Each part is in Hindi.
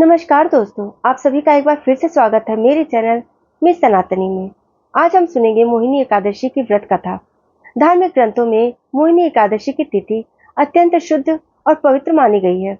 नमस्कार दोस्तों, आप सभी का एक बार फिर से स्वागत है मेरे चैनल मिस सनातनी में। आज हम सुनेंगे मोहिनी एकादशी की व्रत कथा। धार्मिक ग्रंथों में मोहिनी एकादशी की तिथि अत्यंत शुद्ध और पवित्र मानी गई है।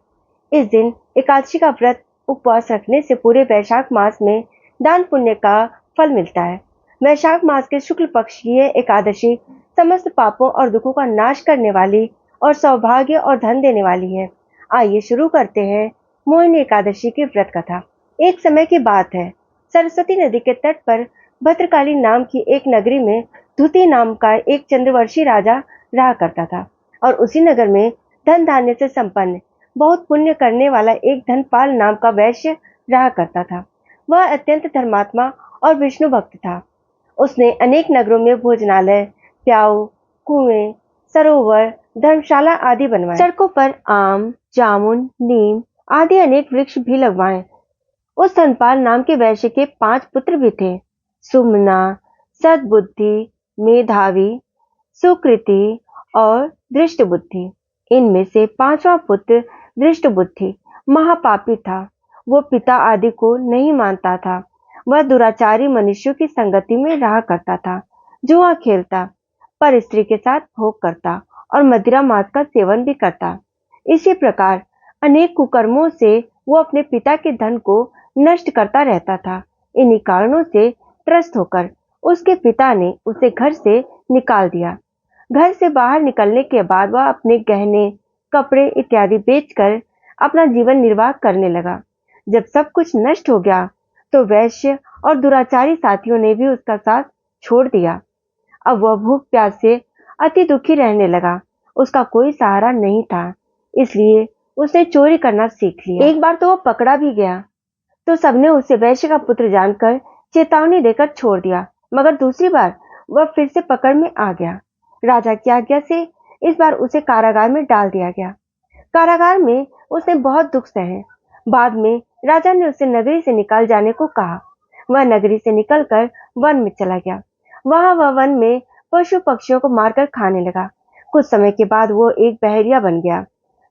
इस दिन एकादशी का व्रत उपवास रखने से पूरे वैशाख मास में दान पुण्य का फल मिलता है। वैशाख मास के शुक्ल पक्ष की यह एकादशी समस्त पापों और दुखों का नाश करने वाली और सौभाग्य और धन देने वाली है। आइए शुरू करते हैं मोहिनी एकादशी की व्रत कथा। एक समय की बात है, सरस्वती नदी के तट पर भद्रकाली नाम की एक नगरी में धुति नाम का एक चंद्रवर्षी राजा रहा करता था और उसी नगर में धन धान्य से संपन्न बहुत पुण्य करने वाला एक धनपाल नाम का वैश्य रहा करता था। वह अत्यंत धर्मात्मा और विष्णु भक्त था। उसने अनेक नगरों में भोजनालय, प्याऊ, कुएं, सरोवर, धर्मशाला आदि बनवाए। सड़कों पर आम, जामुन, नीम आदि अनेक वृक्ष भी लगवाए। उस धनपाल नाम के वैश्य के 5 पुत्र भी थे, सुमना, सद्बुद्धि, मेधावी, सुकृति और दृष्टबुद्धि। इनमें से 5वां पुत्र दृष्टबुद्धि महापापी था। वो पिता आदि को नहीं मानता था। वह दुराचारी मनुष्यों की संगति में रहा करता था, जुआ खेलता, पर स्त्री के साथ भोग करता और मदिरा मांस का सेवन भी करता। इसी प्रकार अनेक कुकर्मों से वो अपने पिता के धन को नष्ट करता रहता था। इन्हीं कारणों से त्रस्त होकर उसके पिता ने उसे घर से निकाल दिया। घर से बाहर निकलने के बाद वह अपने गहने, कपड़े इत्यादि बेचकर अपना जीवन निर्वाह करने लगा। जब सब कुछ नष्ट हो गया तो वैश्य और दुराचारी साथियों ने भी उसका साथ छोड़ दिया। अब वह भूख प्यास से अति दुखी रहने लगा। उसका कोई सहारा नहीं था, इसलिए उसने चोरी करना सीख लिया। एक बार तो वो पकड़ा भी गया तो सबने उसे वैश्य का पुत्र जानकर चेतावनी देकर छोड़ दिया, मगर दूसरी बार वह फिर से पकड़ में आ गया। राजा की आज्ञा से इस बार उसे कारागार में डाल दिया गया। कारागार में उसने बहुत दुख सहे। बाद में राजा ने उसे नगरी से निकाल जाने को कहा। वह नगरी से निकलकर वन में चला गया। वहां वह वन में पशु पक्षियों को मारकर खाने लगा। कुछ समय के बाद वो एक बहरिया बन गया।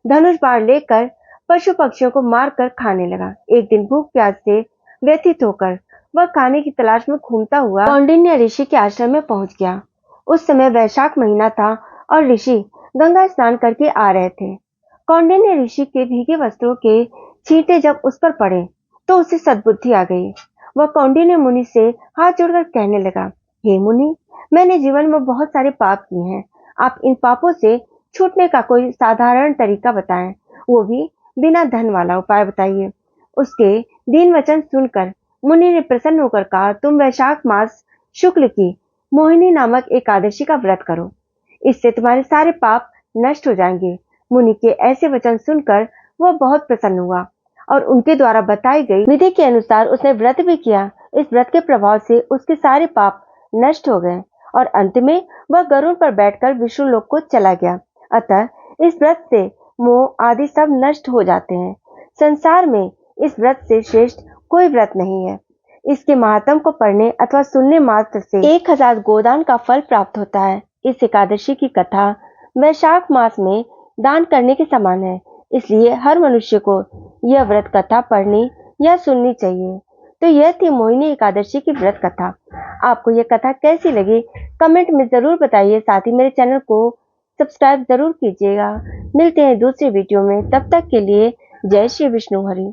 धनुष बाण लेकर पशु पक्षियों को मारकर खाने लगा। एक दिन भूख प्यास से व्यथित होकर वह खाने की तलाश में घूमता हुआ कौंडिन्य ऋषि के आश्रम में पहुंच गया। उस समय वैशाख महीना था और ऋषि गंगा स्नान करके आ रहे थे। कौंडिन्य ऋषि के भीगे वस्त्रों के छींटे जब उस पर पड़े तो उसे सद्बुद्धि आ गई। वह कौंडिन्य मुनि से हाथ जोड़कर कहने लगा, हे मुनि, मैंने जीवन में बहुत सारे पाप किए हैं। आप इन पापों से छूटने का कोई साधारण तरीका बताएं, वो भी बिना धन वाला उपाय बताइए। उसके दीन वचन सुनकर मुनि ने प्रसन्न होकर कहा, तुम वैशाख मास शुक्ल की मोहिनी नामक एकादशी का व्रत करो, इससे तुम्हारे सारे पाप नष्ट हो जाएंगे। मुनि के ऐसे वचन सुनकर वह बहुत प्रसन्न हुआ और उनके द्वारा बताई गई विधि के अनुसार उसने व्रत भी किया। इस व्रत के प्रभाव से उसके सारे पाप नष्ट हो गए और अंत में वह गरुड़ पर बैठकर विष्णु लोक को चला गया। अतः इस व्रत से मोह आदि सब नष्ट हो जाते हैं। संसार में इस व्रत से श्रेष्ठ कोई व्रत नहीं है। इसके महात्म को पढ़ने अथवा सुनने मात्र से 1000 गोदान का फल प्राप्त होता है। इस एकादशी की कथा वैशाख मास में दान करने के समान है, इसलिए हर मनुष्य को यह व्रत कथा पढ़नी या सुननी चाहिए। तो यह थी मोहिनी एकादशी की व्रत कथा। आपको यह कथा कैसी लगी कमेंट में जरूर बताइए। साथ ही मेरे चैनल को सब्सक्राइब जरूर कीजिएगा। मिलते हैं दूसरे वीडियो में, तब तक के लिए जय श्री विष्णु हरि।